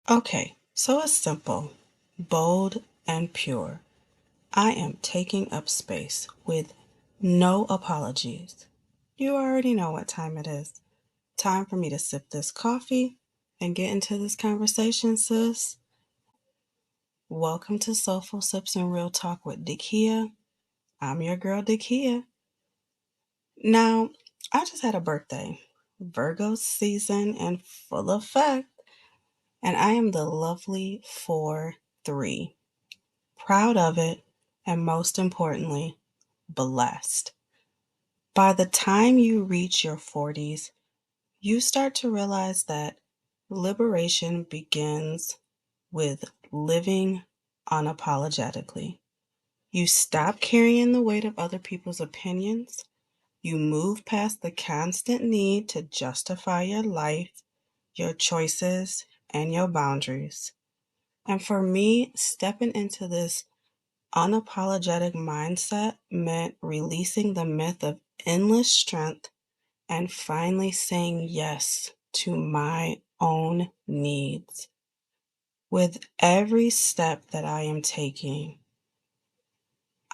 Okay, so it's simple, bold, and pure. I am taking up space with no apologies. You already know what time it is. Time for me to sip this coffee and get into this conversation, sis. Welcome to Soulful Sips and Real Talk with Dakia. I'm your girl, Dakia. Now, I just had a birthday. Virgo season and full effect, and I am the lovely 4-3. Proud of it, and most importantly, blessed. By the time you reach your 40s, you start to realize that liberation begins with living unapologetically. You stop carrying the weight of other people's opinions. You move past the constant need to justify your life, your choices, and your boundaries. And for me, stepping into this unapologetic mindset meant releasing the myth of endless strength and finally saying yes to my own needs. With every step that I am taking,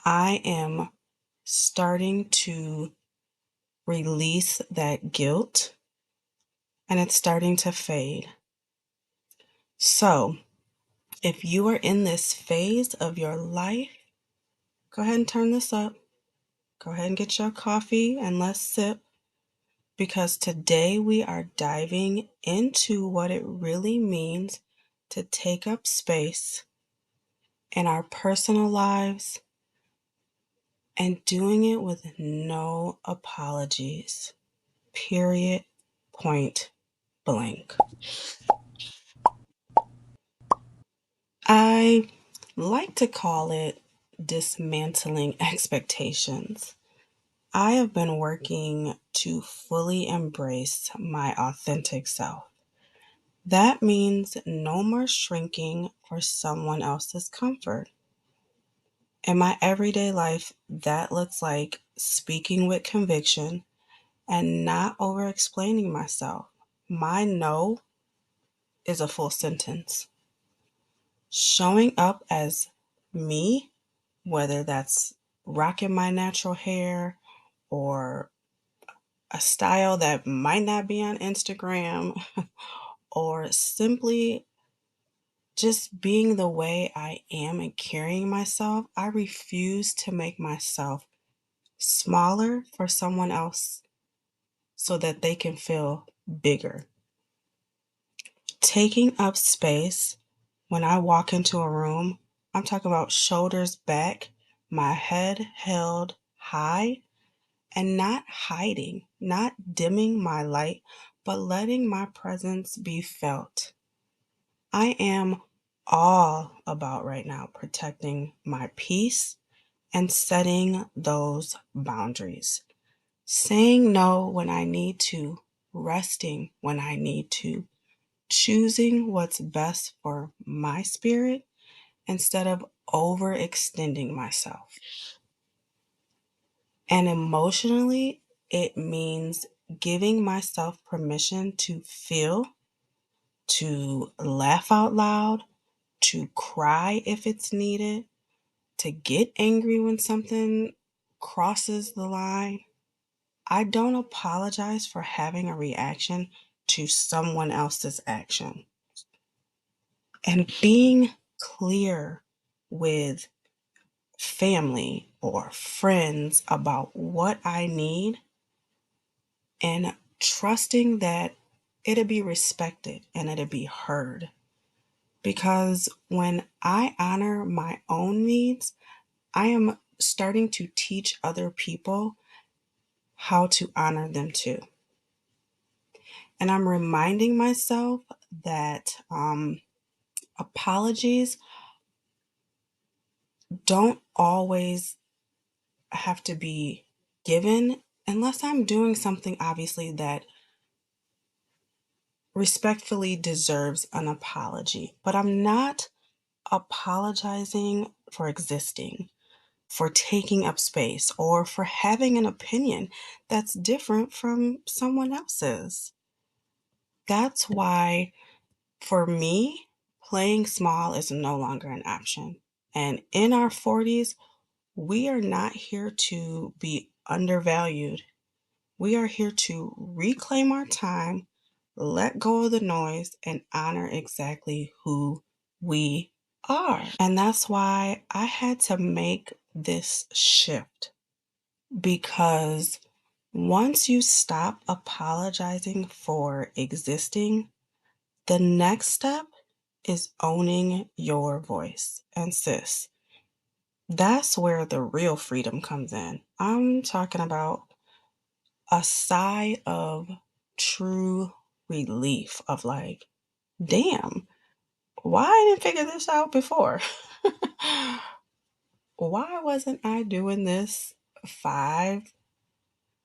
I am starting to release that guilt and it's starting to fade. So, if you are in this phase of your life, go ahead and turn this up. Go ahead and get your coffee and let's sip because today we are diving into what it really means to take up space in our personal lives and doing it with no apologies. Period. Point blank. I like to call it dismantling expectations. I have been working to fully embrace my authentic self. That means no more shrinking for someone else's comfort. In my everyday life, that looks like speaking with conviction and not over explaining myself. My no is a full sentence. Showing up as me, whether that's rocking my natural hair or a style that might not be on Instagram, or simply just being the way I am and carrying myself, I refuse to make myself smaller for someone else so that they can feel bigger. Taking up space when I walk into a room, I'm talking about shoulders back, my head held high, and not hiding, not dimming my light, but letting my presence be felt. I am all about right now protecting my peace and setting those boundaries. Saying no when I need to, resting when I need to, choosing what's best for my spirit instead of overextending myself. And emotionally, it means giving myself permission to feel, to laugh out loud, to cry if it's needed, to get angry when something crosses the line. I don't apologize for having a reaction to someone else's action. And being clear with family or friends about what I need and trusting that it'll be respected and it'll be heard. Because when I honor my own needs, I am starting to teach other people how to honor them too. And I'm reminding myself that apologies don't always have to be given unless I'm doing something obviously that respectfully deserves an apology. But I'm not apologizing for existing, for taking up space, or for having an opinion that's different from someone else's. That's why, for me, Playing small is no longer an option. And in our 40s, we are not here to be undervalued. We are here to reclaim our time, let go of the noise, and honor exactly who we are. And that's why I had to make this shift, because once you stop apologizing for existing, the next step is owning your voice. And sis, that's where the real freedom comes in. I'm talking about a sigh of true relief of like, damn, why I didn't figure this out before? Why wasn't I doing this 5,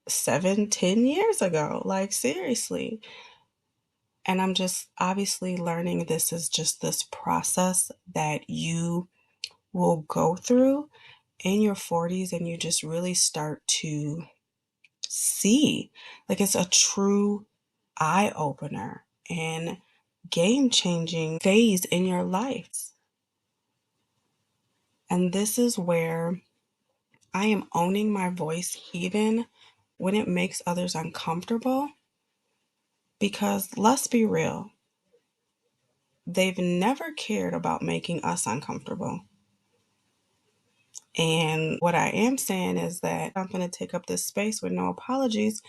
7, 10 years ago? Like, seriously. And I'm just obviously learning this is just this process that you will go through in your 40s, and you just really start to see, like, it's a true eye opener and game changing phase in your life. And this is where I am owning my voice even when it makes others uncomfortable, because let's be real, they've never cared about making us uncomfortable. And what I am saying is that I'm going to take up this space with no apologies,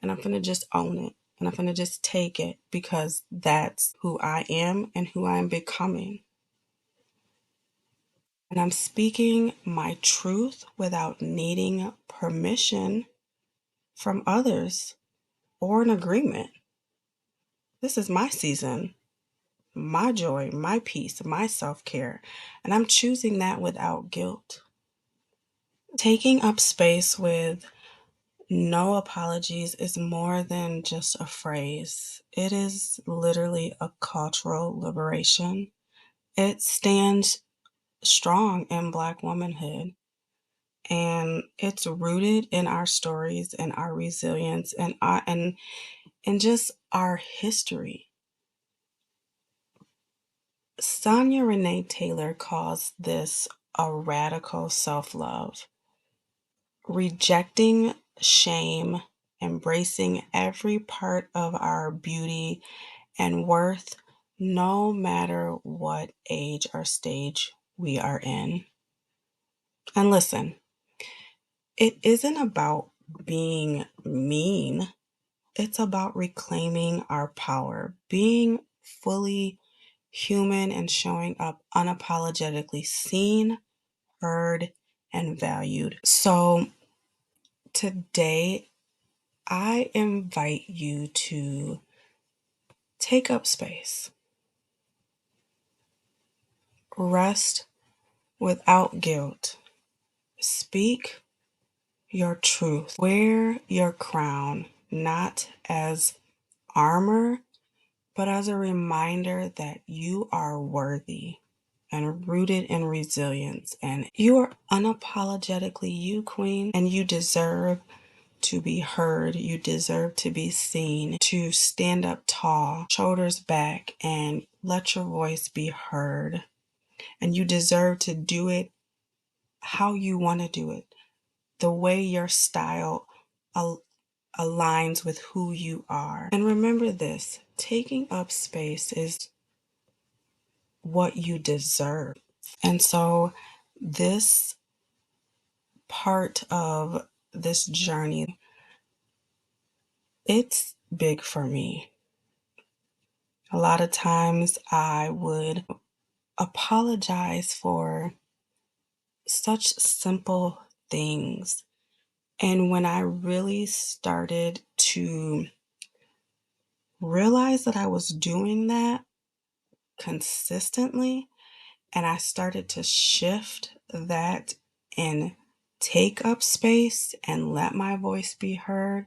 and I'm going to just own it. And I'm going to just take it, because that's who I am and who I am becoming. And I'm speaking my truth without needing permission from others or an agreement. This is my season, my joy, my peace, my self care. And I'm choosing that without guilt. Taking up space with no apologies is more than just a phrase. It is literally a cultural liberation. It stands strong in Black womanhood, and it's rooted in our stories and our resilience and just our history. Sonia Renee Taylor calls this a radical self-love, rejecting shame, embracing every part of our beauty and worth, no matter what age or stage we are in. And listen, it isn't about being mean, it's about reclaiming our power, being fully human, and showing up unapologetically seen, heard, and valued. So today, I invite you to take up space, rest without guilt, speak your truth, wear your crown, not as armor, but as a reminder that you are worthy and rooted in resilience. And you are unapologetically you, queen, and you deserve to be heard. You deserve to be seen, to stand up tall, shoulders back, and let your voice be heard. And you deserve to do it how you want to do it, the way your style aligns with who you are. And remember this, taking up space is what you deserve. And so this part of this journey, it's big for me. A lot of times I would apologize for such simple things. And when I really started to realize that I was doing that consistently, and I started to shift that and take up space and let my voice be heard,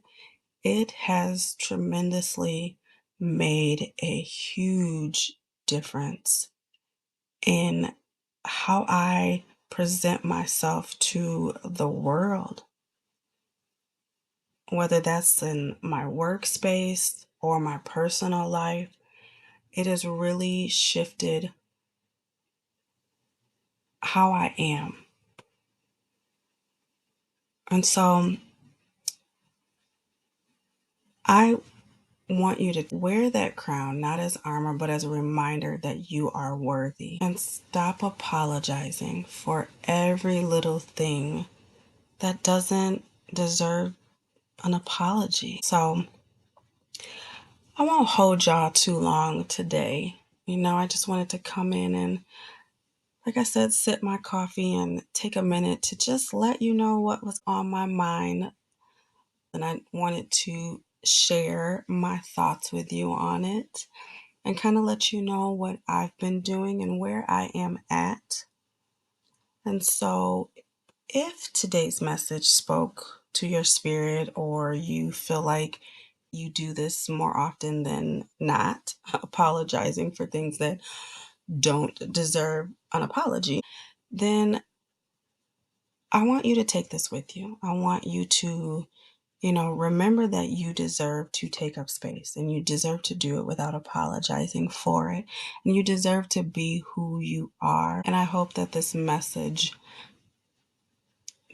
it has tremendously made a huge difference in how I present myself to the world, whether that's in my workspace or my personal life. it has really shifted how I am. And so I want you to wear that crown, not as armor, but as a reminder that you are worthy. And stop apologizing for every little thing that doesn't deserve an apology. So I won't hold y'all too long today. I just wanted to come in and, like I said, sip my coffee and take a minute to just let you know what was on my mind. And I wanted to share my thoughts with you on it and kind of let you know what I've been doing and where I am at. And so, if today's message spoke to your spirit, or you feel like you do this more often than not, apologizing for things that don't deserve an apology, then I want you to take this with you. I want you to remember that you deserve to take up space, and you deserve to do it without apologizing for it. And you deserve to be who you are. And I hope that this message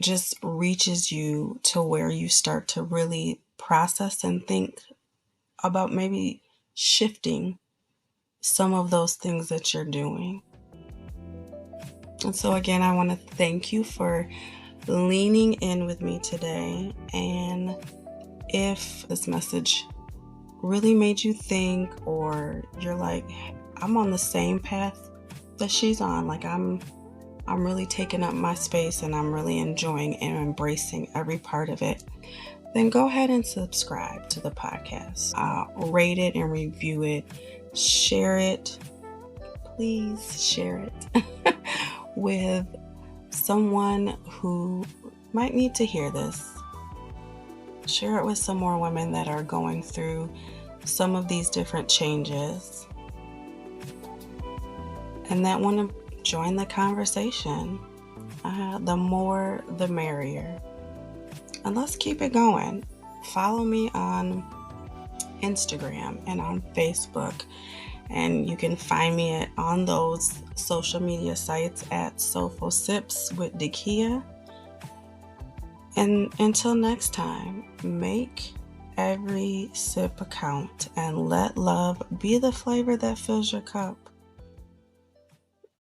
just reaches you to where you start to really process and think about maybe shifting some of those things that you're doing. And so, again, I want to thank you for leaning in with me today. And if this message really made you think, or you're like, I'm on the same path that she's on, like I'm really taking up my space and I'm really enjoying and embracing every part of it, then go ahead and subscribe to the podcast. Rate it and review it. Share it. Please share it with someone who might need to hear this. Share it with some more women that are going through some of these different changes and that want to join the conversation. The more, the merrier. And let's keep it going. Follow me on Instagram and on Facebook. And you can find me on those social media sites at Soulful Sips with Dakia. And until next time, make every sip count and let love be the flavor that fills your cup.